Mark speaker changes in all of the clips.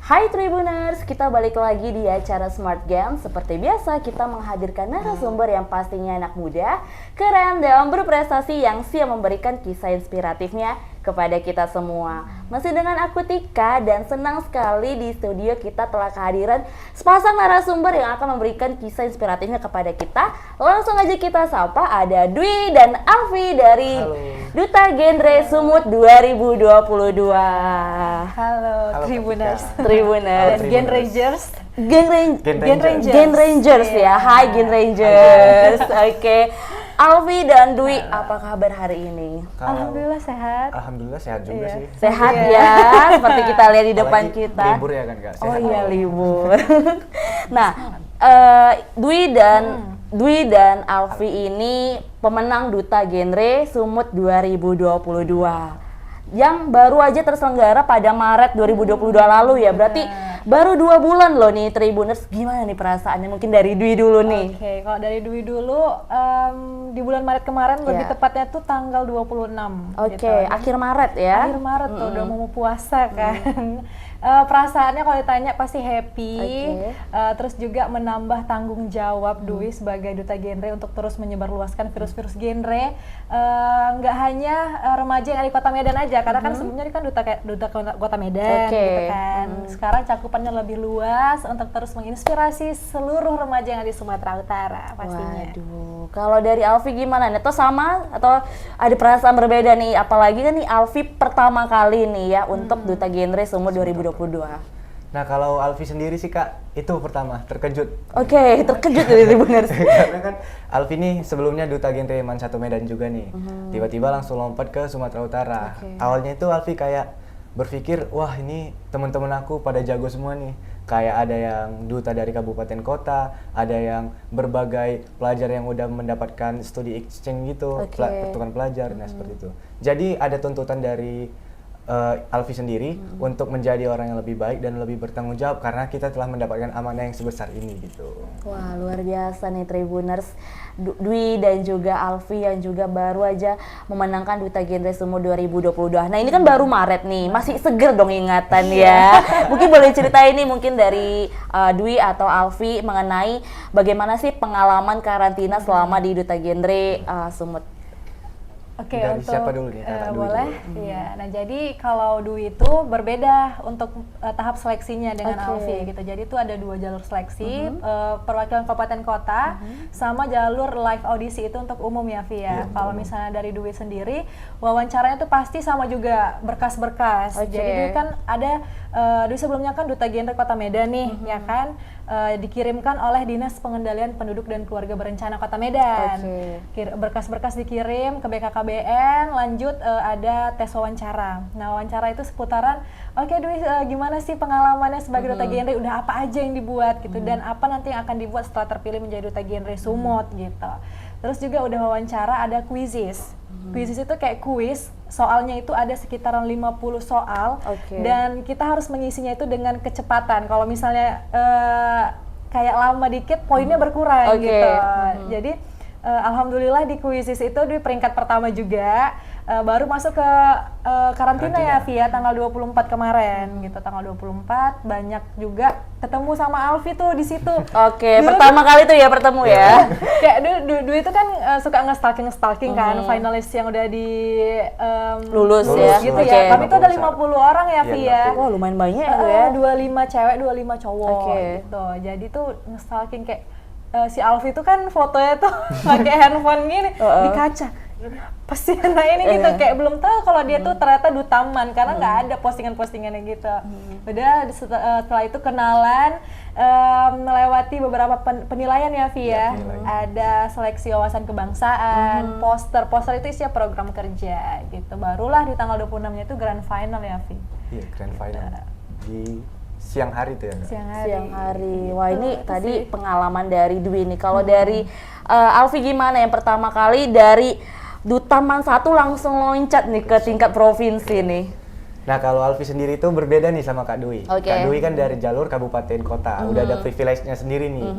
Speaker 1: Hai Tribuners, kita balik lagi di acara Smart Game. Seperti biasa, kita menghadirkan narasumber yang pastinya anak muda, keren dan berprestasi yang siap memberikan kisah inspiratifnya kepada kita semua. Masih dengan aku Tika dan senang sekali di studio kita telah kehadiran sepasang narasumber yang akan memberikan kisah inspiratifnya kepada kita. Langsung aja kita sapa, ada Dwi dan Alfi dari Duta Genre Sumut 2022.
Speaker 2: Halo Tribuners.
Speaker 1: Tribuners.
Speaker 2: Dan Gen Rangers.
Speaker 1: Gen Rangers ya. Hai Gen Rangers. Oke. Alfi dan Dwi, apa kabar hari ini?
Speaker 2: Alhamdulillah sehat.
Speaker 3: Alhamdulillah sehat juga sih.
Speaker 1: Sehat ya, seperti kita lihat di depan kita.
Speaker 3: Libur ya kan Kak?
Speaker 1: Oh iya libur. Nah, Dwi dan Alfi ini pemenang Duta Genre Sumut 2022 yang baru aja terselenggara pada Maret 2022 lalu ya. Berarti baru 2 bulan loh nih Tribuners. Gimana nih perasaannya? Mungkin dari Dwi dulu nih.
Speaker 2: Oke, kalau dari Dwi dulu di bulan Maret kemarin lebih tepatnya tuh tanggal 26.
Speaker 1: Oke, akhir Maret ya.
Speaker 2: Akhir Maret tuh udah mau puasa kan. Perasaannya kalau ditanya pasti happy, terus juga menambah tanggung jawab Dwi sebagai Duta Genre untuk terus menyebarluaskan virus-virus genre. Nggak hanya remaja yang ada di Kota Medan aja, karena kan sebelumnya kan Duta Kota Medan gitu kan. Sekarang cakupannya lebih luas untuk terus menginspirasi seluruh remaja yang ada di Sumatera Utara pastinya.
Speaker 1: Waduh, kalau dari Alfi gimana? Atau sama atau ada perasaan berbeda nih? Apalagi kan nih Alfi pertama kali nih ya untuk Duta Genre Sumut 2022.
Speaker 3: Nah kalau Alfi sendiri sih Kak, itu pertama terkejut.
Speaker 1: Oke, terkejut dari Tribuners.
Speaker 3: Karena kan Alfi nih sebelumnya Duta Genre Man 1 Medan juga nih. Tiba-tiba langsung lompat ke Sumatera Utara. Awalnya itu Alfi kayak berpikir, wah ini teman-teman aku pada jago semua nih. Kayak ada yang duta dari kabupaten kota, ada yang berbagai pelajar yang udah mendapatkan studi exchange gitu, pertukaran pelajar, nah seperti itu. Jadi ada tuntutan dari Alfi sendiri untuk menjadi orang yang lebih baik dan lebih bertanggung jawab karena kita telah mendapatkan amanah yang sebesar ini gitu.
Speaker 1: Wah luar biasa nih Tribuners, Dwi dan juga Alfi yang juga baru aja memenangkan Duta Genre Sumut 2022. Nah ini kan baru Maret nih, masih seger dong ingatan ya. Mungkin boleh ceritain nih mungkin dari Dwi atau Alfi mengenai bagaimana sih pengalaman karantina selama di Duta Genre Sumut.
Speaker 2: Oke,
Speaker 3: dari
Speaker 2: untuk
Speaker 3: siapa dulu nih?
Speaker 2: boleh. Iya. Nah, jadi kalau Dwi itu berbeda untuk tahap seleksinya dengan Alfi gitu. Jadi itu ada 2 jalur seleksi, perwakilan kabupaten kota sama jalur live audisi itu untuk umum ya, Vi ya. Kalau misalnya dari Dwi sendiri, wawancaranya itu pasti sama juga berkas-berkas. Jadi Dwi kan ada Dwi sebelumnya kan Duta Genre Kota Medan nih, ya kan? Dikirimkan oleh Dinas Pengendalian Penduduk dan Keluarga Berencana Kota Medan. Berkas-berkas dikirim ke BKKBN, lanjut ada tes wawancara. Nah wawancara itu seputaran, oke Dwi gimana sih pengalamannya sebagai Duta Genre, udah apa aja yang dibuat gitu, dan apa nanti yang akan dibuat setelah terpilih menjadi Duta Genre Sumut gitu. Terus juga udah wawancara, ada quizzes. Quizzes itu kayak kuis, soalnya itu ada sekitaran 50 soal dan kita harus mengisinya itu dengan kecepatan. Kalau misalnya kayak lama dikit, poinnya berkurang gitu. Jadi alhamdulillah di quizzes itu di peringkat pertama juga, baru masuk ke karantina ya via tanggal 24 kemarin gitu. Tanggal 24 banyak juga ketemu sama Alfi tuh di situ.
Speaker 1: Pertama kali tuh ya bertemu ya.
Speaker 2: Kayak dulu itu kan suka nge-stalking kan finalis yang udah di
Speaker 1: lulus ya
Speaker 2: gitu ya. Kami tuh ada 50 orang ya Vi ya.
Speaker 1: Wah lumayan banyak ya.
Speaker 2: 25 cewek, 25 cowok gitu. Jadi tuh nge-stalking kayak si Alfi tuh kan fotonya tuh pakai handphone gini di kaca. Pasti anak ini gitu, kayak belum tahu kalau dia tuh ternyata dutaman karena nggak ada postingan-postingannya gitu. Udah setelah itu kenalan, melewati beberapa penilaian ya Vi ya. Ada seleksi wawasan kebangsaan, poster itu isinya program kerja gitu. Barulah di tanggal 26-nya itu grand final ya Vi.
Speaker 3: Iya, grand final di siang hari tuh ya.
Speaker 1: Siang hari. Wah ini tadi pengalaman dari Dwi nih. Kalau dari Alfi gimana yang pertama kali dari Duta Man 1 langsung loncat nih ke tingkat provinsi nih?
Speaker 3: Nah kalau Alfi sendiri itu berbeda nih sama Kak Dwi. Kak Dwi kan dari jalur kabupaten kota, udah ada privilege-nya sendiri nih.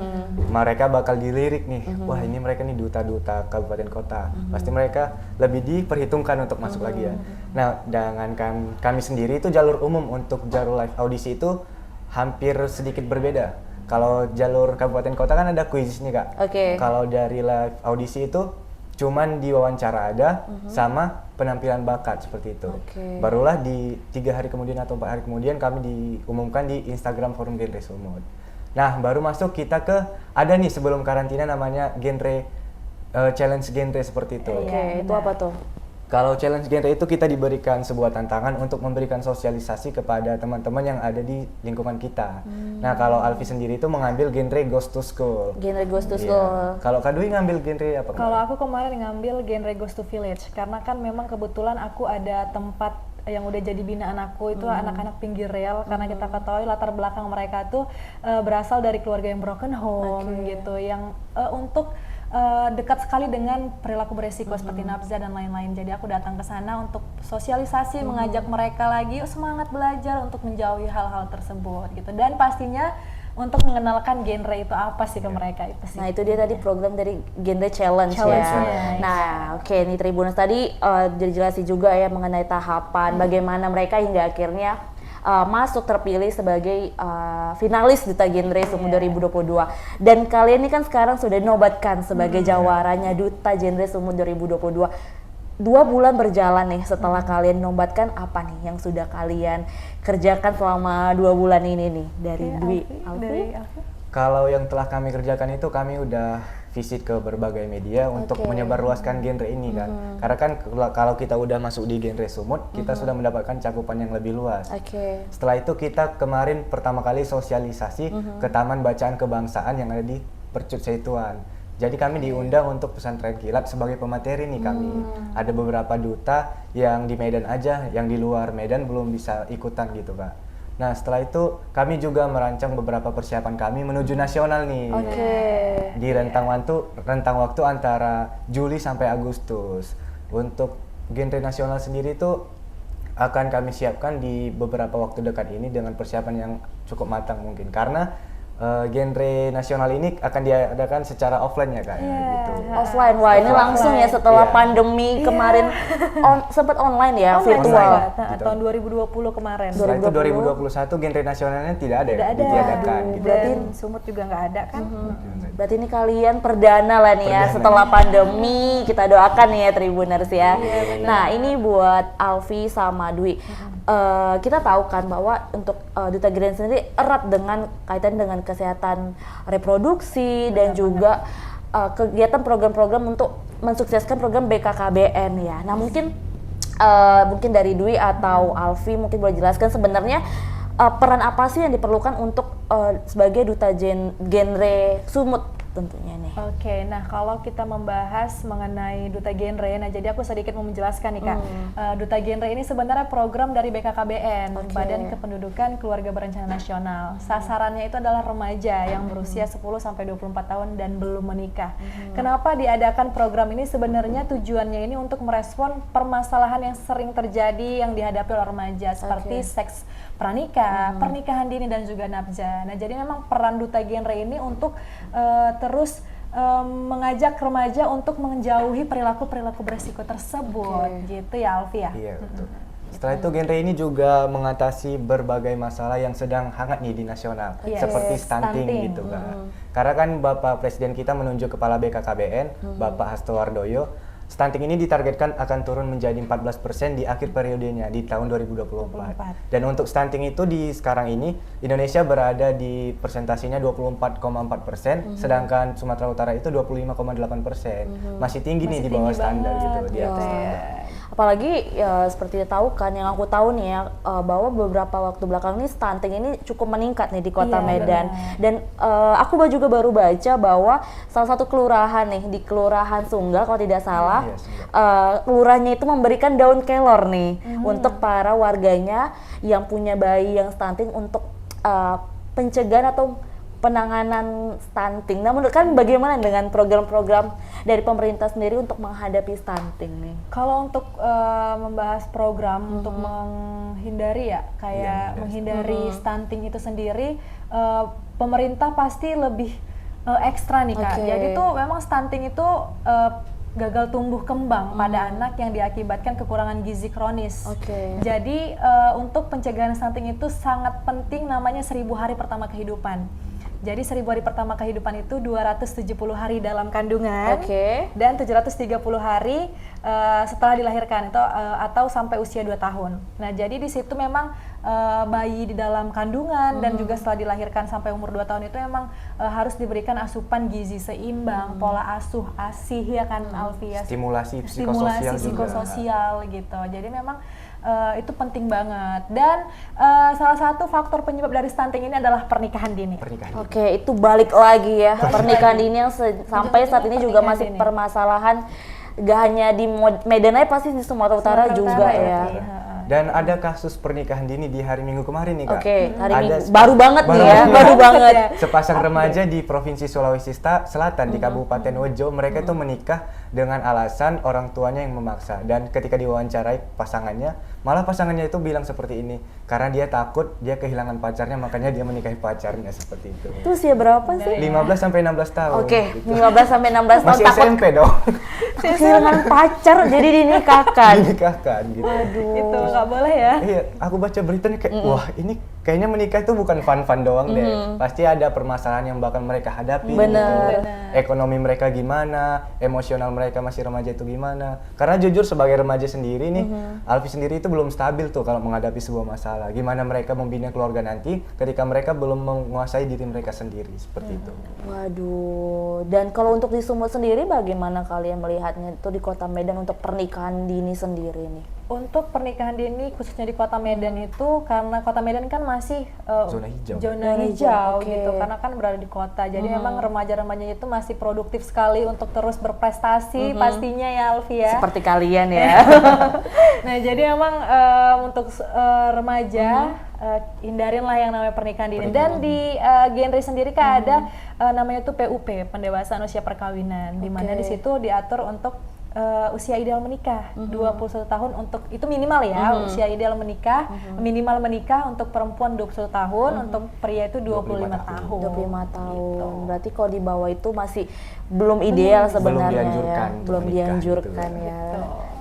Speaker 3: Mereka bakal dilirik nih, wah ini mereka nih duta-duta kabupaten kota. Pasti mereka lebih diperhitungkan untuk masuk lagi ya. Nah dengan kami sendiri itu jalur umum untuk jalur live audisi itu hampir sedikit berbeda. Kalau jalur kabupaten kota kan ada kuis nih Kak.
Speaker 1: Oke.
Speaker 3: Kalau dari live audisi itu cuman diwawancara ada sama penampilan bakat seperti itu.
Speaker 1: Oke.
Speaker 3: Barulah di 3 hari kemudian atau 4 hari kemudian kami diumumkan di Instagram Forum Genre Sumut. Nah baru masuk kita ke ada nih sebelum karantina namanya genre challenge genre seperti itu.
Speaker 1: Oke, itu apa tuh?
Speaker 3: Kalau challenge genre itu kita diberikan sebuah tantangan untuk memberikan sosialisasi kepada teman-teman yang ada di lingkungan kita. Nah, kalau Alfi sendiri itu mengambil genre Ghost to School.
Speaker 1: Genre Ghost to
Speaker 3: Iya.
Speaker 1: School.
Speaker 3: Kalau Kak Dwi ngambil genre apa?
Speaker 2: Kalau aku kemarin ngambil genre Ghost to Village karena kan memang kebetulan aku ada tempat yang udah jadi binaan aku itu anak-anak pinggir rel karena kita ketahui latar belakang mereka tuh berasal dari keluarga yang broken home gitu yang untuk dekat sekali dengan perilaku beresiko seperti nafsa dan lain-lain. Jadi aku datang ke sana untuk sosialisasi, mengajak mereka lagi semangat belajar untuk menjauhi hal-hal tersebut gitu. Dan pastinya untuk mengenalkan genre itu apa sih ke mereka itu sih.
Speaker 1: Nah itu dia tadi program dari genre challenge ya.
Speaker 2: Challenge-nya.
Speaker 1: Nah oke nih Tribuners tadi dijelasin juga ya mengenai tahapan bagaimana mereka hingga akhirnya masuk terpilih sebagai finalis Duta Genre Sumut 2022. Dan kalian ini kan sekarang sudah dinobatkan sebagai jawaranya Duta Genre Sumut 2022. 2 bulan berjalan nih setelah kalian nobatkan, apa nih yang sudah kalian kerjakan selama 2 bulan ini nih dari Dwi?
Speaker 2: Dari Alfi.
Speaker 3: Kalau yang telah kami kerjakan itu kami udah visit ke berbagai media untuk menyebarluaskan genre ini kan. Karena kan kalau kita udah masuk di genre Sumut, kita sudah mendapatkan cakupan yang lebih luas.
Speaker 1: Oke.
Speaker 3: Setelah itu kita kemarin pertama kali sosialisasi ke Taman Bacaan Kebangsaan yang ada di Percut Seituan. Jadi kami diundang untuk pesantren kilat sebagai pemateri nih kami. Ada beberapa duta yang di Medan aja, yang di luar Medan belum bisa ikutan gitu Kak. Nah setelah itu kami juga merancang beberapa persiapan kami menuju nasional nih.
Speaker 1: Oke.
Speaker 3: Di rentang waktu antara Juli sampai Agustus. Untuk genre nasional sendiri itu akan kami siapkan di beberapa waktu dekat ini dengan persiapan yang cukup matang mungkin. Karena genre nasional ini akan diadakan secara offline ya Kak. Gitu.
Speaker 1: Offline, wah ini langsung ya setelah pandemi kemarin sempat online ya, virtual.
Speaker 3: Gitu.
Speaker 2: Tahun 2020 kemarin.
Speaker 3: Setelah itu 2021 genre nasionalnya tidak ada,
Speaker 2: Udah ada.
Speaker 3: ditiadakan. Gitu.
Speaker 2: Berarti Sumut juga nggak ada kan?
Speaker 1: Berarti ini kalian perdana lah nih ya setelah pandemi, kita doakan nih ya Tribuners ya. Nah ini buat Alfi sama Dwi. Kita tahu kan bahwa untuk Duta Genre sendiri erat dengan kaitan dengan kesehatan reproduksi dan juga kegiatan program-program untuk mensukseskan program BKKBN ya. Nah mungkin dari Dwi atau Alfi mungkin boleh jelaskan sebenarnya peran apa sih yang diperlukan untuk sebagai Duta Genre Sumut tentunya nih.
Speaker 2: Oke, nah kalau kita membahas mengenai Duta Genre, nah jadi aku sedikit mau menjelaskan nih Kak. Duta Genre ini sebenarnya program dari BKKBN, Badan Kependudukan Keluarga Berencana Nasional. Sasarannya itu adalah remaja yang berusia 10 sampai 24 tahun dan belum menikah. Kenapa diadakan program ini? Sebenarnya tujuannya ini untuk merespon permasalahan yang sering terjadi yang dihadapi oleh remaja seperti seks pranikah, pernikahan dini dan juga nafsa. Nah, jadi memang peran Duta Genre ini untuk terus mengajak remaja untuk menjauhi perilaku-perilaku beresiko tersebut, gitu ya Alfi ya?
Speaker 3: Iya betul. Setelah itu genre ini juga mengatasi berbagai masalah yang sedang hangat nih di nasional, seperti stunting gitu kan. Karena kan Bapak Presiden kita menunjuk Kepala BKKBN, Bapak Hasto Wardoyo, stunting ini ditargetkan akan turun menjadi 14% di akhir periodenya di tahun 2024. Dan untuk stunting itu di sekarang ini Indonesia berada di persentasinya 24,4%, sedangkan Sumatera Utara itu 25,8%. Masih tinggi nih di bawah standar gitu, di atas standar.
Speaker 1: Apalagi ya seperti tahu kan, yang aku tahu nih ya bahwa beberapa waktu belakang ini stunting ini cukup meningkat nih di Kota Medan. Dan aku juga baru baca bahwa salah satu kelurahan nih di Kelurahan Sunggal kalau tidak salah, kelurahnya itu memberikan daun kelor nih untuk para warganya yang punya bayi yang stunting untuk pencegahan atau penanganan stunting. Nah, menurut kan bagaimana dengan program-program dari pemerintah sendiri untuk menghadapi stunting nih?
Speaker 2: Kalau untuk membahas program untuk menghindari ya, kayak menghindari stunting itu sendiri, pemerintah pasti lebih ekstra nih Kak. Jadi tuh memang stunting itu gagal tumbuh kembang pada anak yang diakibatkan kekurangan gizi kronis.
Speaker 1: Oke.
Speaker 2: Jadi untuk pencegahan stunting itu sangat penting, namanya 1000 hari pertama kehidupan. Jadi 1000 hari pertama kehidupan itu 270 hari dalam kandungan, dan 730 hari setelah dilahirkan itu atau sampai usia 2 tahun. Nah, jadi di situ memang bayi di dalam kandungan dan juga setelah dilahirkan sampai umur 2 tahun itu memang harus diberikan asupan gizi seimbang, pola asuh ASIH ya kan Alfi ya.
Speaker 3: Stimulasi psikososial juga.
Speaker 2: Psikososial gitu. Jadi memang itu penting banget, dan salah satu faktor penyebab dari stunting ini adalah pernikahan dini.
Speaker 1: Oke, itu balik lagi ya, pernikahan dini yang sampai saat ini juga masih permasalahan, gak hanya di Medan aja, pasti di Sumatera Utara juga ya.
Speaker 3: Dan ada kasus pernikahan dini di hari Minggu kemarin nih Kak.
Speaker 1: Oke, hari Minggu. Baru banget nih ya, baru banget.
Speaker 3: Sepasang remaja di Provinsi Sulawesi Selatan di Kabupaten Wejo, mereka itu menikah dengan alasan orang tuanya yang memaksa. Dan ketika diwawancarai pasangannya, malah pasangannya itu bilang seperti ini, karena dia takut dia kehilangan pacarnya, makanya dia menikahi pacarnya, seperti itu.
Speaker 1: Itu usia berapa sih?
Speaker 3: 15 sampai 16 tahun.
Speaker 1: Oke,
Speaker 3: gitu.
Speaker 1: 15 sampai 16 tahun.
Speaker 3: Masih SMP dong.
Speaker 1: Kehilangan pacar jadi dinikahkan.
Speaker 3: Dinikahkan gitu.
Speaker 1: Aduh.
Speaker 2: Itu nggak boleh ya.
Speaker 3: Iya, aku baca beritanya kayak, wah ini kayaknya menikah itu bukan fun-fun doang deh. Pasti ada permasalahan yang bakal mereka hadapi.
Speaker 1: Bener.
Speaker 3: Gitu. Ekonomi mereka gimana, emosional mereka masih remaja itu gimana. Karena jujur sebagai remaja sendiri nih, Alfi sendiri itu belum stabil tuh kalau menghadapi sebuah masalah. Gimana mereka membina keluarga nanti ketika mereka belum menguasai diri mereka sendiri, seperti itu.
Speaker 1: Waduh, dan kalau untuk di Sumut sendiri bagaimana kalian melihatnya itu di Kota Medan untuk pernikahan dini sendiri nih?
Speaker 2: Untuk pernikahan dini khususnya di Kota Medan itu, karena Kota Medan kan masih zona hijau gitu, karena kan berada di kota, jadi memang remaja-remajanya itu masih produktif sekali untuk terus berprestasi pastinya ya Alfi ya.
Speaker 1: Seperti kalian ya.
Speaker 2: Nah, jadi memang untuk remaja hindarin lah yang namanya pernikahan dini. Dan di genre sendiri kan ada namanya tuh PUP, pendewasaan usia perkawinan, di mana di situ diatur untuk usia ideal menikah 21 tahun untuk itu minimal ya, usia ideal menikah minimal menikah untuk perempuan 21 tahun, untuk pria itu 25 tahun.
Speaker 1: 25 tahun. Gitu. Berarti kalau di bawah itu masih belum ideal sebenarnya ya. Belum dianjurkan
Speaker 2: gitu.
Speaker 1: ya.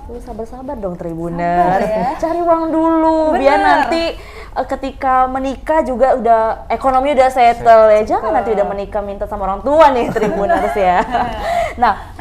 Speaker 1: Tuh sabar-sabar dong Tribuners.
Speaker 2: Ya.
Speaker 1: Cari uang dulu biar nanti ketika menikah juga udah ekonomi udah settle ya. Jangan nanti udah menikah minta sama orang tua nih Tribuners ya. Nah,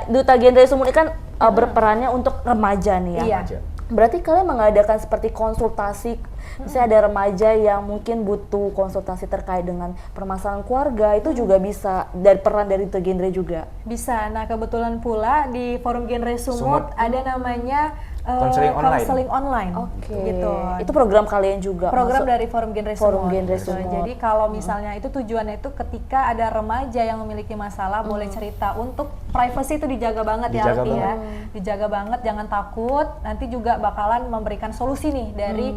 Speaker 1: Duta Genre Sumut ini kan berperannya untuk remaja nih ya.
Speaker 2: Iya.
Speaker 1: Berarti kalian mengadakan seperti konsultasi, misalnya ada remaja yang mungkin butuh konsultasi terkait dengan permasalahan keluarga, itu juga bisa dari peran dari Duta Genre juga?
Speaker 2: Bisa. Nah, kebetulan pula di Forum Genre Sumut ada namanya konseling online.
Speaker 1: Oke.
Speaker 2: Gitu.
Speaker 1: Itu program kalian juga?
Speaker 2: Program dari Forum Genre
Speaker 1: Forum
Speaker 2: Sumut.
Speaker 1: Genre Sumut.
Speaker 2: Jadi kalau misalnya itu tujuannya itu ketika ada remaja yang memiliki masalah boleh cerita, untuk privacy itu dijaga banget ya Alfi ya. Dijaga banget, jangan takut. Nanti juga bakalan memberikan solusi nih dari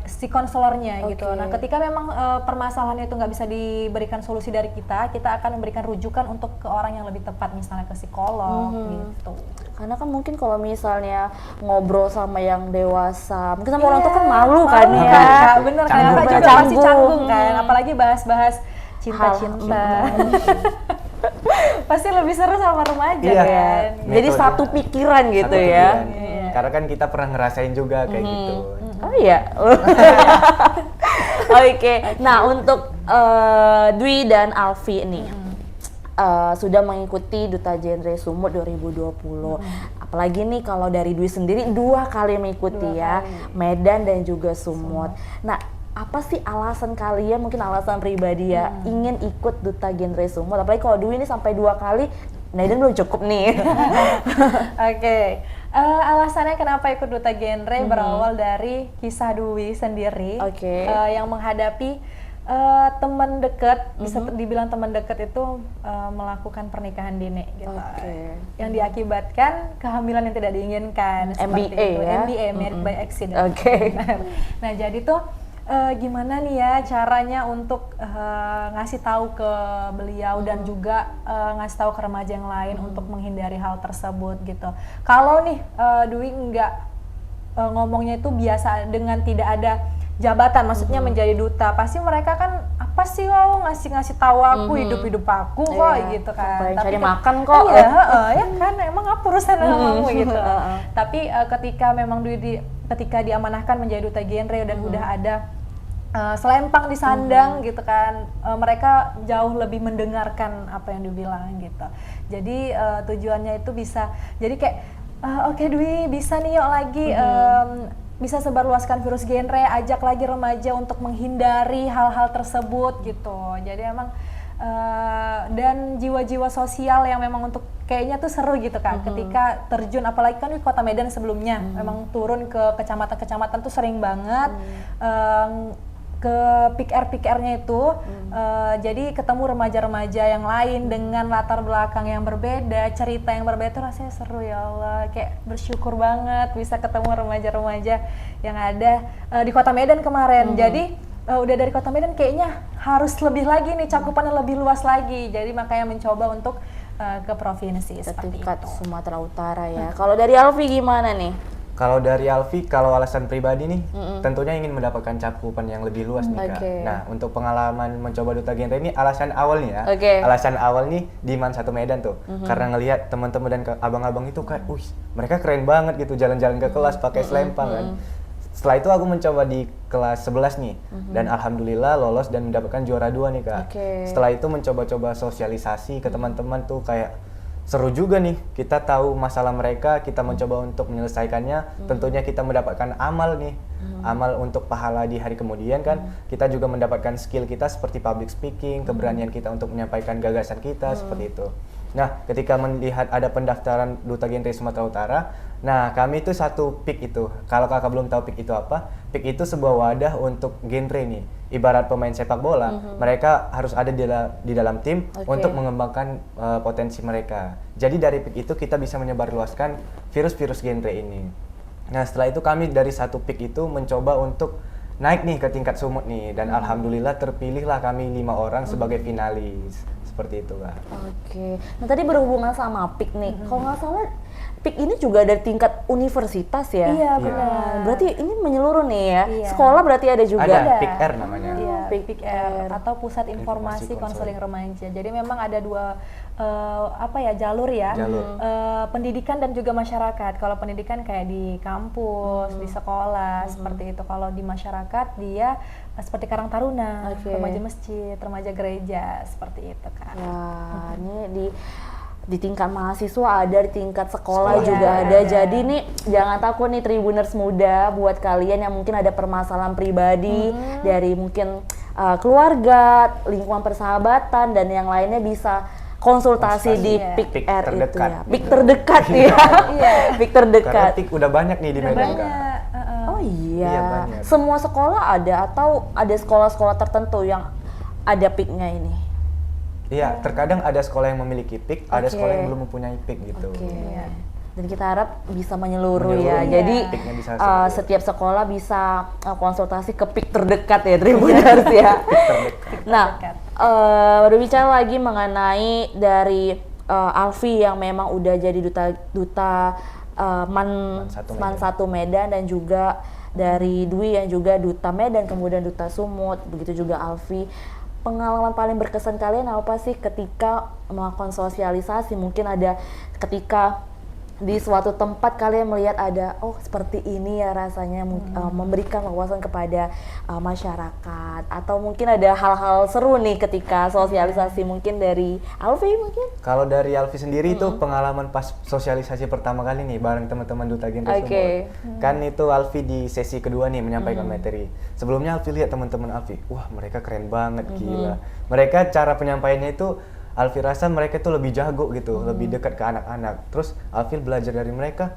Speaker 2: si konselornya gitu. Nah, ketika memang permasalahannya itu nggak bisa diberikan solusi dari kita akan memberikan rujukan untuk ke orang yang lebih tepat, misalnya ke psikolog gitu.
Speaker 1: Karena kan mungkin kalau misalnya ngobrol sama yang dewasa, mungkin sama orang tua kan malu kan ya.
Speaker 2: Kak, bener kan, Kakak juga pasti canggung kan, apalagi bahas-bahas cinta-cinta. Pasti lebih seru sama remaja kan.
Speaker 1: Jadi satu pikiran gitu ya.
Speaker 3: Karena kan kita pernah ngerasain juga kayak gitu.
Speaker 1: Oh iya. Oke. Nah, untuk Dwi dan Alfi nih sudah mengikuti Duta Genre Sumut 2020. Apalagi nih kalau dari Dwi sendiri 2 kali mengikuti Medan dan juga Sumut. Nah, apa sih alasan kalian, mungkin alasan pribadi ya, ingin ikut Duta Genre Sumut? Apalagi kalau Dwi ini sampai 2 kali, Medan belum cukup nih.
Speaker 2: Oke. Alasannya kenapa ikut Duta Genre berawal dari kisah Dwi sendiri yang menghadapi teman dekat, bisa dibilang teman dekat itu melakukan pernikahan dini gitu. Yang diakibatkan kehamilan yang tidak diinginkan,
Speaker 1: MBA ya?
Speaker 2: MBA, Married by Accident. Nah, jadi tuh gimana nih ya caranya untuk ngasih tahu ke beliau dan juga ngasih tahu ke remaja yang lain untuk menghindari hal tersebut gitu. Kalau nih Dwi nggak ngomongnya itu biasa dengan tidak ada jabatan, maksudnya menjadi duta, pasti mereka kan apa sih lo ngasih tahu aku hidup aku kok gitu kan.
Speaker 1: Pengen cari
Speaker 2: kan-
Speaker 1: makan kok.
Speaker 2: Iya, ya kan emang apa urusan kamu gitu. Tapi ketika memang ketika diamanahkan menjadi duta genre dan udah ada selempang disandang gitu kan, mereka jauh lebih mendengarkan apa yang dibilang gitu. Jadi tujuannya itu bisa, jadi kayak oke Dwi bisa nih yuk lagi bisa sebarluaskan virus genre, ajak lagi remaja untuk menghindari hal-hal tersebut gitu. Jadi emang dan jiwa-jiwa sosial yang memang untuk kayaknya tuh seru gitu kan, ketika terjun, apalagi kan di Kota Medan sebelumnya memang turun ke kecamatan-kecamatan tuh sering banget ke PIK-R-nya itu, jadi ketemu remaja-remaja yang lain dengan latar belakang yang berbeda, cerita yang berbeda, tuh rasanya seru ya Allah, kayak bersyukur banget bisa ketemu remaja-remaja yang ada di Kota Medan kemarin. Jadi udah dari Kota Medan kayaknya harus lebih lagi nih, cakupannya lebih luas lagi, jadi makanya mencoba untuk ke provinsi seperti
Speaker 1: Setingkat
Speaker 2: itu.
Speaker 1: Sumatera Utara ya. Kalau dari Alfi gimana nih?
Speaker 3: Kalau dari Alfi, kalau alasan pribadi nih, tentunya ingin mendapatkan cakupan yang lebih luas nih Kak.
Speaker 1: Oke.
Speaker 3: Nah, untuk pengalaman mencoba duta genre ini alasan awalnya,
Speaker 1: Oke.
Speaker 3: alasan awal nih di Man 1 Medan tuh, karena ngelihat teman-teman dan abang-abang itu kayak, wih, mereka keren banget gitu, jalan-jalan ke kelas pakai selempang kan. Setelah itu aku mencoba di kelas 11 nih, dan alhamdulillah lolos dan mendapatkan juara 2 nih Kak.
Speaker 1: Oke.
Speaker 3: Setelah itu mencoba-coba sosialisasi ke teman-teman tuh kayak seru juga nih, kita tahu masalah mereka, kita mencoba untuk menyelesaikannya, tentunya kita mendapatkan amal nih, amal untuk pahala di hari kemudian kan, kita juga mendapatkan skill kita seperti public speaking, keberanian kita untuk menyampaikan gagasan kita, seperti itu. Nah, ketika melihat ada pendaftaran Duta Genre Sumatera Utara, nah kami itu satu PIK itu, kalau kakak belum tahu PIK itu apa, PIK itu sebuah wadah untuk genre nih, ibarat pemain sepak bola, mereka harus ada di dalam tim untuk mengembangkan potensi mereka. Jadi dari PIK itu kita bisa menyebarluaskan virus-virus genre ini. Nah setelah itu kami dari satu PIK itu mencoba untuk naik nih ke tingkat sumut nih, dan alhamdulillah terpilihlah kami 5 orang sebagai finalis. Seperti itu Kak.
Speaker 1: Oke. Nah tadi berhubungan sama PIK nih, kalau nggak salah PIK ini juga dari tingkat universitas ya?
Speaker 2: Iya
Speaker 3: Iya.
Speaker 2: benar.
Speaker 1: Berarti ini menyeluruh nih ya?
Speaker 2: Iya.
Speaker 1: Sekolah berarti ada juga?
Speaker 3: Ada PIK-R namanya.
Speaker 2: Iya,
Speaker 1: PIK-R.
Speaker 2: PIK-R atau Pusat
Speaker 3: Informasi
Speaker 2: Informasi Konseling
Speaker 3: Konseling.
Speaker 2: Remaja. Jadi memang ada dua jalur ya,
Speaker 3: Jalur.
Speaker 2: pendidikan dan juga masyarakat. Kalau pendidikan kayak di kampus, di sekolah, seperti itu. Kalau di masyarakat dia seperti Karang Taruna,
Speaker 1: Oke.
Speaker 2: remaja masjid, remaja gereja, seperti itu kan.
Speaker 1: Wah, ini di tingkat mahasiswa ada, di tingkat sekolah
Speaker 3: Sekolah
Speaker 1: juga
Speaker 2: juga
Speaker 1: ada.
Speaker 2: ada.
Speaker 1: Jadi nih jangan takut nih Tribuners muda, buat kalian yang mungkin ada permasalahan pribadi dari mungkin keluarga, lingkungan persahabatan dan yang lainnya bisa konsultasi di
Speaker 2: Iya.
Speaker 1: PIK-R
Speaker 3: PIK
Speaker 1: itu
Speaker 3: terdekat.
Speaker 1: ya. PIK terdekat ya. PIK terdekat.
Speaker 3: Karena PIK udah banyak nih di Medan Kak.
Speaker 2: Banyak.
Speaker 1: Oh iya.
Speaker 3: Iya, banyak.
Speaker 1: Semua sekolah ada atau ada sekolah-sekolah tertentu yang ada PIK-nya ini?
Speaker 3: Iya, terkadang ada sekolah yang memiliki PIK, ada
Speaker 1: Oke.
Speaker 3: sekolah yang belum mempunyai PIK gitu.
Speaker 1: Oke.
Speaker 2: Iya.
Speaker 1: Dan kita harap bisa menyeluruh ya.
Speaker 3: Menyeluruh,
Speaker 1: Jadi
Speaker 2: iya.
Speaker 3: PIK-nya bisa seluruh.
Speaker 1: setiap sekolah bisa konsultasi ke PIK terdekat ya Tribuners ya. Nah, berbicara lagi mengenai dari Alfi yang memang udah jadi duta Man 1 Medan dan juga dari Dwi yang juga duta Medan kemudian duta Sumut, begitu juga Alfi. Pengalaman paling berkesan kalian apa sih ketika melakukan sosialisasi? Mungkin ada ketika di suatu tempat kalian melihat ada, oh seperti ini ya rasanya, memberikan wawasan kepada masyarakat, atau mungkin ada hal-hal seru nih ketika sosialisasi, mungkin dari Alfi mungkin?
Speaker 3: Kalau dari Alfi sendiri itu pengalaman pas sosialisasi pertama kali nih bareng teman-teman Duta Genre
Speaker 1: Oke.
Speaker 3: Sumut. Kan itu Alfi di sesi kedua nih menyampaikan materi. Sebelumnya Alfi lihat teman-teman Alfi, wah mereka keren banget, gila. Mereka cara penyampaiannya itu Alfi rasa mereka tuh lebih jago gitu, lebih dekat ke anak-anak. Terus Alfi belajar dari mereka,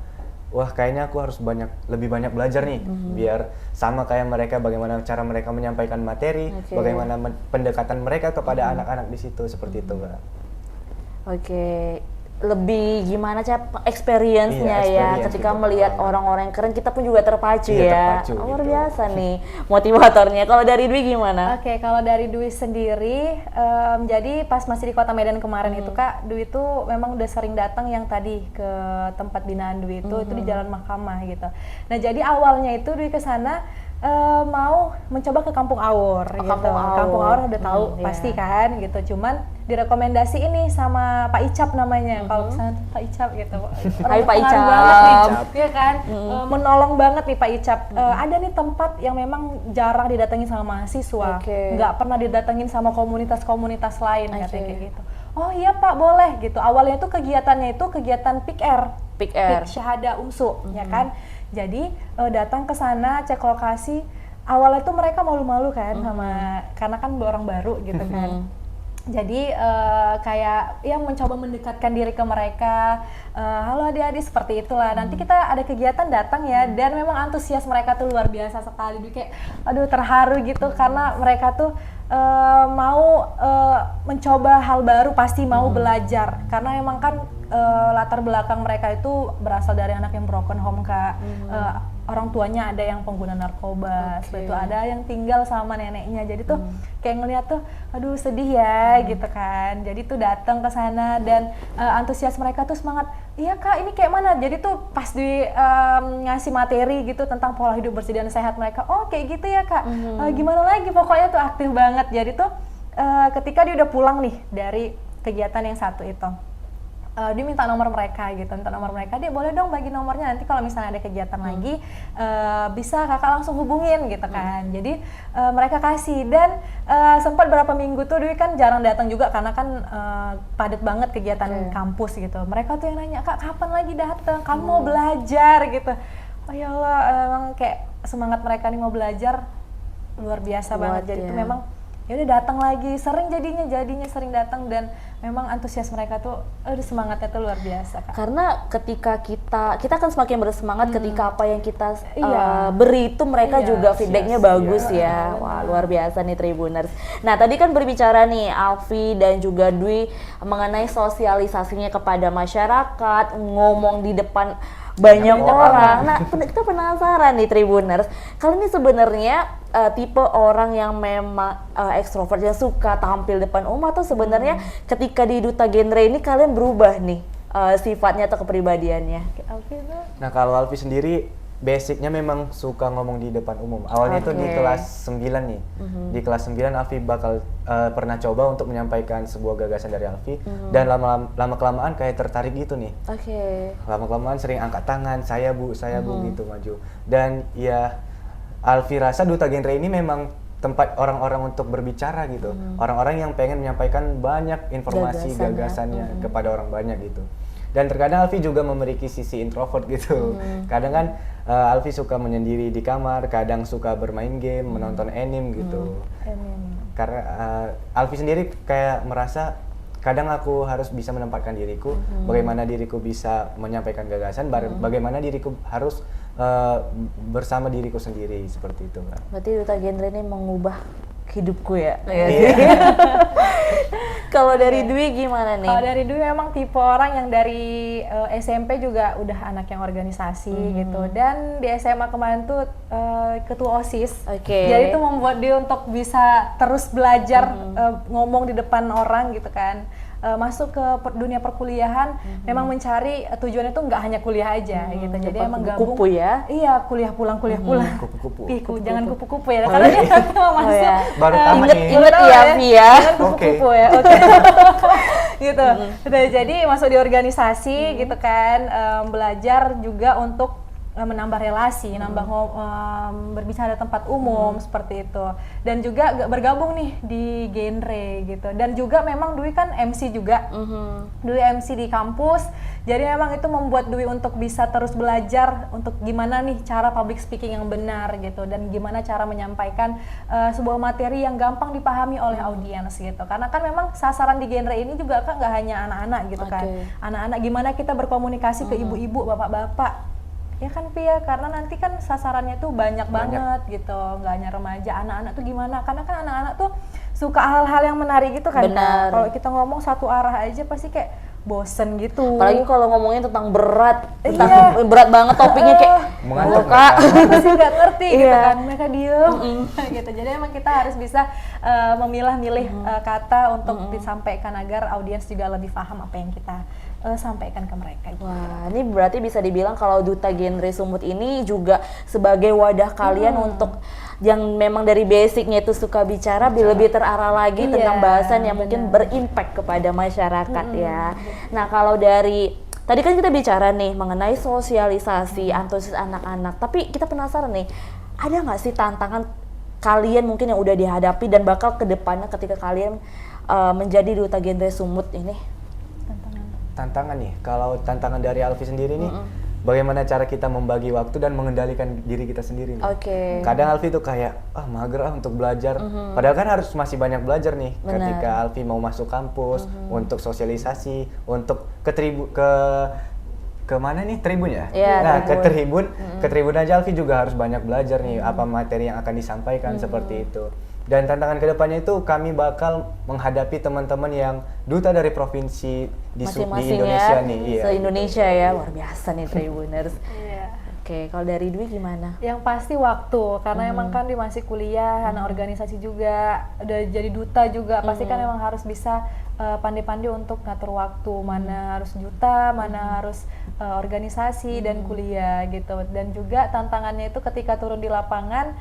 Speaker 3: wah kayaknya aku harus lebih banyak belajar nih, biar sama kayak mereka, bagaimana cara mereka menyampaikan materi,
Speaker 1: Oke.
Speaker 3: bagaimana pendekatan mereka kepada anak-anak di situ, seperti itu Kak.
Speaker 1: Oke, lebih gimana cara experience-nya
Speaker 3: Iya,
Speaker 1: ya
Speaker 3: experience
Speaker 1: ketika
Speaker 3: gitu.
Speaker 1: melihat orang-orang keren, kita pun juga terpacu
Speaker 3: Iya,
Speaker 1: ya.
Speaker 3: terpacu
Speaker 1: Luar
Speaker 3: gitu.
Speaker 1: biasa nih motivatornya. Kalau dari Dwi gimana?
Speaker 2: Oke, kalau dari Dwi sendiri, jadi pas masih di Kota Medan kemarin itu Kak, Dwi itu memang udah sering datang yang tadi ke tempat binaan Dwi itu di Jalan Mahkamah gitu. Nah jadi awalnya itu Dwi ke sana mau mencoba ke Kampung Aur gitu. Kampung Aur udah tahu pasti kan gitu. Cuman direkomendasi ini sama Pak Icap namanya. Kalau misalnya Pak Icap gitu.
Speaker 1: Hai Pak Icap.
Speaker 2: Iya kan? Menolong banget nih Pak Icap. Ada nih tempat yang memang jarang didatangi sama mahasiswa. Nggak pernah didatengin sama komunitas-komunitas lain katanya kayak gitu. Oh iya Pak, boleh gitu. Awalnya tuh kegiatannya itu kegiatan PIK Syahada UMSU, ya kan? Jadi datang ke sana, cek lokasi. Awalnya tuh mereka malu-malu kan sama karena kan orang baru gitu kan. Jadi kayak yang mencoba mendekatkan diri ke mereka, halo adik-adik seperti itulah. Nanti kita ada kegiatan datang ya, dan memang antusias mereka tuh luar biasa sekali. Jadi kayak aduh terharu gitu karena mereka tuh mau mencoba hal baru, pasti mau belajar karena emang kan latar belakang mereka itu berasal dari anak yang broken home Kak. Orang tuanya ada yang pengguna narkoba, seperti itu, ada yang tinggal sama neneknya. Jadi tuh kayak ngeliat tuh, aduh sedih ya gitu kan. Jadi tuh datang ke sana dan antusias mereka tuh semangat. Iya Kak, ini kayak mana? Jadi tuh pas di ngasih materi gitu tentang pola hidup bersih dan sehat mereka. Oh kayak gitu ya Kak. Gimana lagi? Pokoknya tuh aktif banget. Jadi tuh ketika dia udah pulang nih dari kegiatan yang satu itu, dia minta nomor mereka gitu, dia boleh dong bagi nomornya, nanti kalau misalnya ada kegiatan lagi bisa kakak langsung hubungin gitu kan. Jadi mereka kasih, dan sempat berapa minggu tuh Dwi kan jarang datang juga karena kan padat banget kegiatan kampus gitu. Mereka tuh yang nanya, Kak kapan lagi datang, kamu mau belajar gitu. Oh ya Allah, emang kayak semangat mereka nih mau belajar luar biasa banget. Jadi itu memang ya udah datang lagi, sering jadinya sering datang, dan memang antusias mereka tuh semangatnya tuh luar biasa Kak.
Speaker 1: Karena ketika kita kan semakin bersemangat ketika apa yang kita beri itu mereka juga feedbacknya bagus ya. Wah luar biasa nih Tribuners. Nah tadi kan berbicara nih Alfi dan juga Dwi mengenai sosialisasinya kepada masyarakat, ngomong di depan banyak orang. Nah, kita penasaran nih Tribuners, kalian ini sebenarnya tipe orang yang memang ekstrovert yang suka tampil depan umum, atau sebenarnya ketika di Duta Genre ini kalian berubah nih sifatnya atau kepribadiannya?
Speaker 3: Nah, kalau Alfi sendiri basicnya memang suka ngomong di depan umum. Awalnya itu di kelas 9 nih. Di kelas 9 Alfi bakal pernah coba untuk menyampaikan sebuah gagasan dari Alfi, dan lama-kelamaan kayak tertarik gitu nih. Lama-kelamaan sering angkat tangan, saya bu gitu maju. Dan ya Alfi rasa Duta Genre ini memang tempat orang-orang untuk berbicara gitu. Orang-orang yang pengen menyampaikan banyak informasi gagasannya kepada orang banyak gitu. Dan terkadang Alfi juga memiliki sisi introvert gitu. Kadang kan Alfi suka menyendiri di kamar, kadang suka bermain game, menonton anime gitu. Karena Alfi sendiri kayak merasa kadang aku harus bisa menempatkan diriku, bagaimana diriku bisa menyampaikan gagasan, bagaimana diriku harus bersama diriku sendiri, seperti itu kan.
Speaker 1: Berarti Duta Genre ini mengubah hidupku ya? Kalau dari Dwi gimana nih?
Speaker 2: Kalau dari Dwi memang tipe orang yang dari SMP juga udah anak yang organisasi gitu, dan di SMA kemarin tuh ketua OSIS. Jadi itu membuat dia untuk bisa terus belajar ngomong di depan orang gitu kan. Masuk ke dunia perkuliahan memang mencari tujuannya tuh nggak hanya kuliah aja gitu. Jadi emang gabung
Speaker 1: kupu ya?
Speaker 2: Iya, kuliah pulang.
Speaker 3: Kupu-kupu.
Speaker 2: Jangan kupu-kupu ya. Karena dia mau masuk.
Speaker 3: Baru tamat nih.
Speaker 1: Ingat ya, Via.
Speaker 2: Jangan kupu-kupu ya. Gitu. Jadi masuk di organisasi gitu kan, belajar juga untuk menambah relasi, berbicara di tempat umum seperti itu, dan juga bergabung nih di genre gitu. Dan juga memang Dwi kan MC juga, Dwi MC di kampus, jadi memang itu membuat Dwi untuk bisa terus belajar untuk gimana nih cara public speaking yang benar gitu, dan gimana cara menyampaikan sebuah materi yang gampang dipahami oleh audiens gitu. Karena kan memang sasaran di genre ini juga kan nggak hanya anak-anak gitu kan, anak-anak gimana kita berkomunikasi ke ibu-ibu, bapak-bapak. Ya kan Pia, karena nanti kan sasarannya tuh banyak banget gitu, nggak hanya remaja, anak-anak tuh gimana? Karena kan anak-anak tuh suka hal-hal yang menarik gitu kan. Kalau kita ngomong satu arah aja pasti kayak bosen gitu.
Speaker 1: Apalagi kalau ngomongin tentang berat banget topiknya kayak
Speaker 3: mengantuk
Speaker 1: Kak.
Speaker 2: Pasti nggak ngerti gitu kan, mereka diem gitu. Jadi emang kita harus bisa memilah-milih kata untuk disampaikan agar audiens juga lebih paham apa yang kita sampaikan ke mereka.
Speaker 1: Wah, ini berarti bisa dibilang kalau Duta Genre Sumut ini juga sebagai wadah kalian untuk yang memang dari basicnya itu suka bicara, lebih terarah lagi
Speaker 2: Iya,
Speaker 1: tentang bahasan yang mungkin
Speaker 2: benar.
Speaker 1: berimpact kepada masyarakat ya. Nah, kalau dari tadi kan kita bicara nih mengenai sosialisasi antusias anak-anak, tapi kita penasaran nih, ada nggak sih tantangan kalian mungkin yang udah dihadapi dan bakal ke depannya ketika kalian menjadi Duta Genre Sumut ini?
Speaker 3: Tantangan nih, kalau tantangan dari Alfi sendiri nih, bagaimana cara kita membagi waktu dan mengendalikan diri kita sendiri nih.
Speaker 1: Oke.
Speaker 3: Kadang Alfi tuh kayak, mager untuk belajar, padahal kan harus masih banyak belajar nih.
Speaker 1: Benar.
Speaker 3: Ketika Alfi mau masuk kampus, untuk sosialisasi, untuk ke mana nih, Tribun ya?
Speaker 1: Iya,
Speaker 3: Nah,
Speaker 1: Tribun.
Speaker 3: ke Tribun aja Alfi juga harus banyak belajar nih, apa materi yang akan disampaikan seperti itu. Dan tantangan kedepannya itu kami bakal menghadapi teman-teman yang duta dari provinsi di
Speaker 1: Masing-masing
Speaker 3: Indonesia
Speaker 1: ya,
Speaker 3: nih. Iya,
Speaker 1: se-Indonesia ya, luar biasa nih Tribuners.
Speaker 2: Iya.
Speaker 1: Oke, kalau dari Dwi gimana?
Speaker 2: Yang pasti waktu, karena emang kan dia masih kuliah, anak organisasi juga, udah jadi duta juga, pasti kan emang harus bisa pandai-pandai untuk ngatur waktu, mana harus duta, mana harus organisasi dan kuliah gitu. Dan juga tantangannya itu ketika turun di lapangan,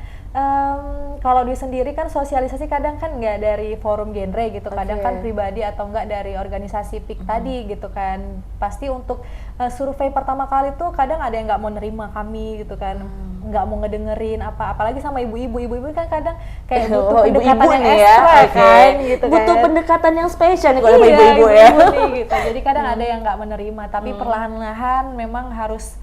Speaker 2: kalau Dwi sendiri kan sosialisasi kadang kan nggak dari forum genre gitu, kadang kan pribadi atau enggak dari organisasi PIK tadi gitu kan. Pasti untuk survei pertama kali tuh kadang ada yang nggak mau nerima kami gitu kan, nggak mau ngedengerin apalagi sama ibu-ibu kan kadang kayak butuh pendekatan yang ekstra kan gitu kan.
Speaker 1: Butuh pendekatan yang spesial nih kalau
Speaker 2: Iya,
Speaker 1: ibu-ibu ya.
Speaker 2: nih, gitu. Jadi kadang ada yang nggak menerima, tapi perlahan-lahan memang harus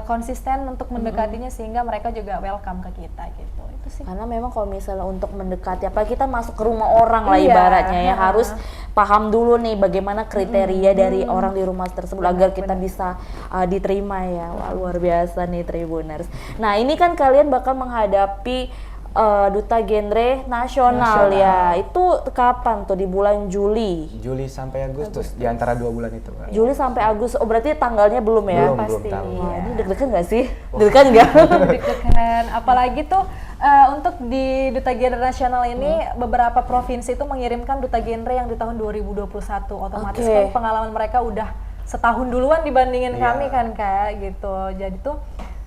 Speaker 2: konsisten untuk mendekatinya sehingga mereka juga welcome ke kita gitu. Itu sih.
Speaker 1: Karena memang kalau misalnya untuk mendekati, apalagi kita masuk ke rumah orang lah
Speaker 2: Iya,
Speaker 1: ibaratnya ya, harus paham dulu nih bagaimana kriteria dari orang di rumah tersebut agar kita bisa diterima ya. Wah, luar biasa nih Tribuners. Nah, ini kan kalian bakal menghadapi Duta Genre Nasional ya. Itu kapan tuh? Di bulan Juli?
Speaker 3: Juli sampai Agustus, di antara 2 bulan itu. Kak.
Speaker 1: Juli sampai Agustus. Oh, berarti tanggalnya belum ya?
Speaker 3: Belum
Speaker 2: Pasti.
Speaker 3: tahu.
Speaker 1: Wah, ini deg-degan nggak sih? Deg-degan nggak?
Speaker 2: Deg-degan. Apalagi tuh untuk di Duta Genre Nasional ini beberapa provinsi itu mengirimkan Duta Genre yang di tahun 2021. Otomatis kan pengalaman mereka udah setahun duluan dibandingin kami kan Kak gitu. Jadi tuh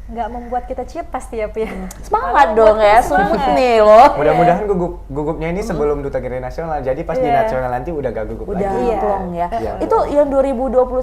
Speaker 2: nggak membuat kita ciut pasti ya Pi.
Speaker 1: Semangat dong ya, Sumut nih loh.
Speaker 3: Mudah-mudahan gugupnya ini sebelum Duta Genre Nasional, jadi pas di nasional nanti udah gak gugup
Speaker 1: Udah
Speaker 3: lagi.
Speaker 1: plong ya.
Speaker 3: Iya.
Speaker 1: Itu yang 2021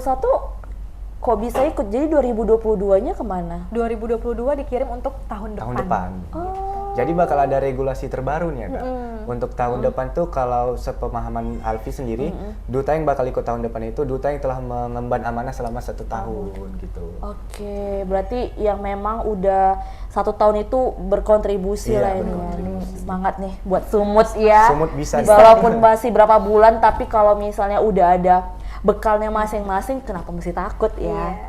Speaker 1: kok bisa ikut? Jadi 2022-nya kemana?
Speaker 2: 2022 dikirim untuk tahun
Speaker 3: Tahun
Speaker 2: depan.
Speaker 3: depan. Jadi bakal ada regulasi terbaru nih ya Kak. Untuk tahun depan tuh kalau sepemahaman Alfi sendiri, duta yang bakal ikut tahun depan itu duta yang telah mengemban amanah selama 1 tahun gitu.
Speaker 1: Oke, berarti yang memang udah 1 tahun itu berkontribusi
Speaker 3: Iya,
Speaker 1: lah ini ya.
Speaker 3: berkontribusi.
Speaker 1: Semangat nih buat Sumut ya.
Speaker 3: Sumut bisa.
Speaker 1: Walaupun masih berapa bulan, tapi kalau misalnya udah ada bekalnya masing-masing, kenapa mesti takut ya?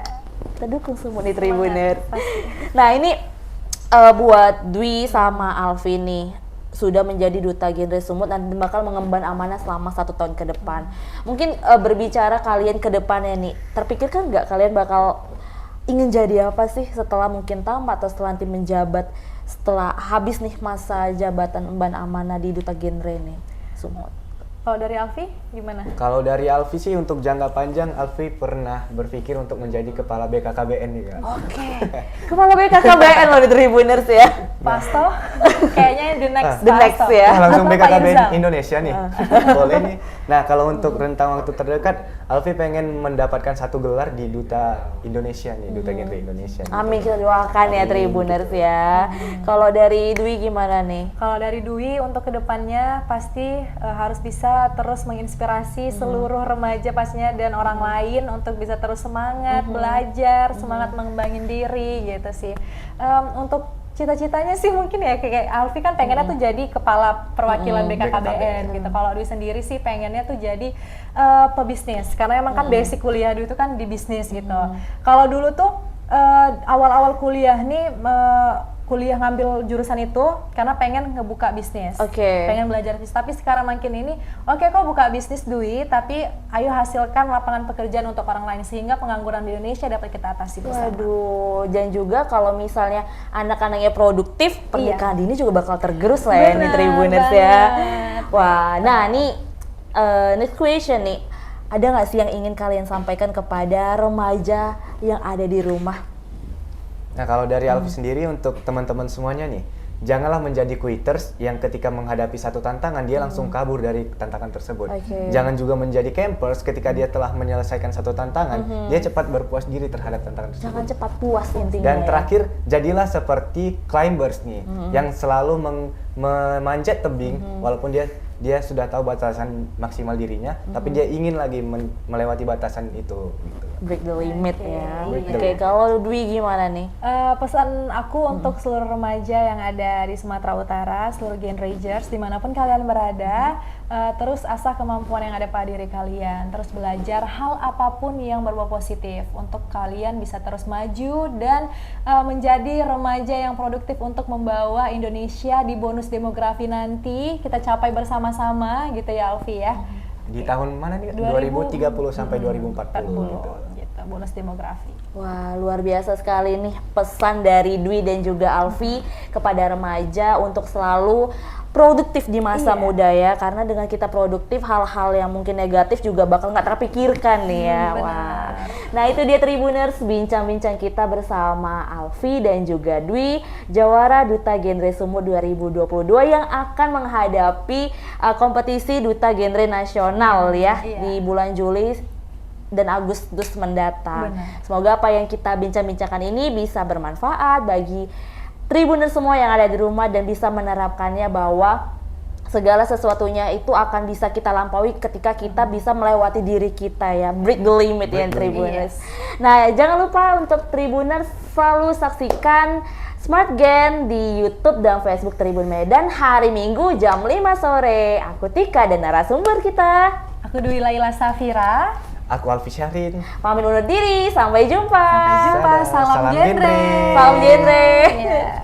Speaker 1: Kita dukung Sumut nih Tribuner. Nah ini buat Dwi sama Alfi nih sudah menjadi Duta Genre Sumut dan bakal mengemban amanah selama 1 tahun ke depan. Mungkin berbicara kalian ke depannya nih, terpikirkan nggak kalian bakal ingin jadi apa sih setelah mungkin tamat atau setelah nanti menjabat, setelah habis nih masa jabatan emban amanah di Duta Genre nih Sumut?
Speaker 2: Kalau dari Alfi gimana?
Speaker 3: Kalau dari Alfi sih untuk jangka panjang, Alfi pernah berpikir untuk menjadi kepala BKKBN nih Kak.
Speaker 1: Oke, kepala BKKBN loh di Tribuners ya.
Speaker 2: Pasto? Kayaknya the next
Speaker 1: The next
Speaker 2: Pasto.
Speaker 1: ya.
Speaker 3: Langsung
Speaker 2: Atau Pak
Speaker 3: BKKBN
Speaker 2: Irzal?
Speaker 3: Indonesia nih. Boleh nih. Nah, kalau untuk rentang waktu terdekat, Alfi pengen mendapatkan 1 gelar di Duta Indonesia nih, Duta Genre Indonesia. nih.
Speaker 1: Amin, kita doakan ya Tribuners ya. Kalau dari Dwi gimana nih?
Speaker 2: Kalau dari Dwi untuk kedepannya pasti harus bisa terus menginspirasi seluruh remaja pastinya dan orang lain untuk bisa terus semangat belajar, semangat mengembangin diri gitu sih. Untuk cita-citanya sih mungkin ya kayak Alfi kan pengennya tuh jadi kepala perwakilan BKKBN gitu. Kalau Dwi sendiri sih pengennya tuh jadi pebisnis karena emang kan basic kuliah Dwi itu kan di bisnis gitu. Kalau dulu tuh awal-awal kuliah nih kuliah ngambil jurusan itu karena pengen ngebuka bisnis, pengen belajar bisnis. Tapi sekarang makin ini, oke kok buka bisnis Dwi, tapi ayo hasilkan lapangan pekerjaan untuk orang lain sehingga pengangguran di Indonesia dapat kita atasi bersama.
Speaker 1: Waduh, dan juga kalau misalnya anak-anaknya produktif, pernikahan dini juga bakal tergerus lah ya nih Tribuners ya. Wah, nah nih next question nih. ada nggak sih yang ingin kalian sampaikan kepada remaja yang ada di rumah?
Speaker 3: Nah, kalau dari Alfi sendiri untuk teman-teman semuanya nih, janganlah menjadi quitters yang ketika menghadapi satu tantangan dia langsung kabur dari tantangan tersebut. Jangan juga menjadi campers ketika dia telah menyelesaikan satu tantangan, dia cepat berpuas diri terhadap tantangan tersebut.
Speaker 1: Jangan cepat puas intinya.
Speaker 3: Dan
Speaker 1: ya.
Speaker 3: terakhir, jadilah seperti climbers nih, yang selalu memanjat tebing walaupun dia sudah tahu batasan maksimal dirinya, tapi dia ingin lagi melewati batasan itu. Gitu.
Speaker 1: Break the limit ya.
Speaker 3: Break the
Speaker 1: Oke,
Speaker 3: limit.
Speaker 1: kalau Dwi gimana nih?
Speaker 2: Pesan aku untuk seluruh remaja yang ada di Sumatera Utara, seluruh Gen Ragers, dimanapun kalian berada, terus asah kemampuan yang ada pada diri kalian, terus belajar hal apapun yang berbau positif untuk kalian bisa terus maju dan menjadi remaja yang produktif untuk membawa Indonesia di bonus demografi nanti kita capai bersama-sama gitu ya Alfi ya.
Speaker 3: Di tahun mana nih? 2030 sampai 2040 gitu.
Speaker 2: Gitu, bonus demografi.
Speaker 1: Wah, luar biasa sekali nih pesan dari Dwi dan juga Alfi kepada remaja untuk selalu produktif di masa muda ya, karena dengan kita produktif hal-hal yang mungkin negatif juga bakal nggak terpikirkan nih ya. Wah. Nah, itu dia Tribuners, bincang-bincang kita bersama Alfi dan juga Dwi, Jawara Duta Genre Sumut 2022 yang akan menghadapi kompetisi Duta Genre Nasional ya di bulan Juli dan Agustus mendatang. Semoga apa yang kita bincang-bincangkan ini bisa bermanfaat bagi Tribuners semua yang ada di rumah dan bisa menerapkannya bahwa segala sesuatunya itu akan bisa kita lampaui ketika kita bisa melewati diri kita ya. Break the limit ya Tribuners. Nah, jangan lupa untuk Tribuners selalu saksikan Smart Gen di YouTube dan Facebook Tribun Medan hari Minggu jam 5 sore. Aku Tika dan narasumber kita.
Speaker 2: Aku Dwi Laila Safira.
Speaker 3: Aku Alfi Syahrin.
Speaker 1: Pamit undur diri, sampai jumpa.
Speaker 2: Sampai jumpa.
Speaker 3: Dadah.
Speaker 2: Salam
Speaker 3: Salam
Speaker 2: genre.
Speaker 3: genre.
Speaker 1: Salam genre.
Speaker 2: Iya.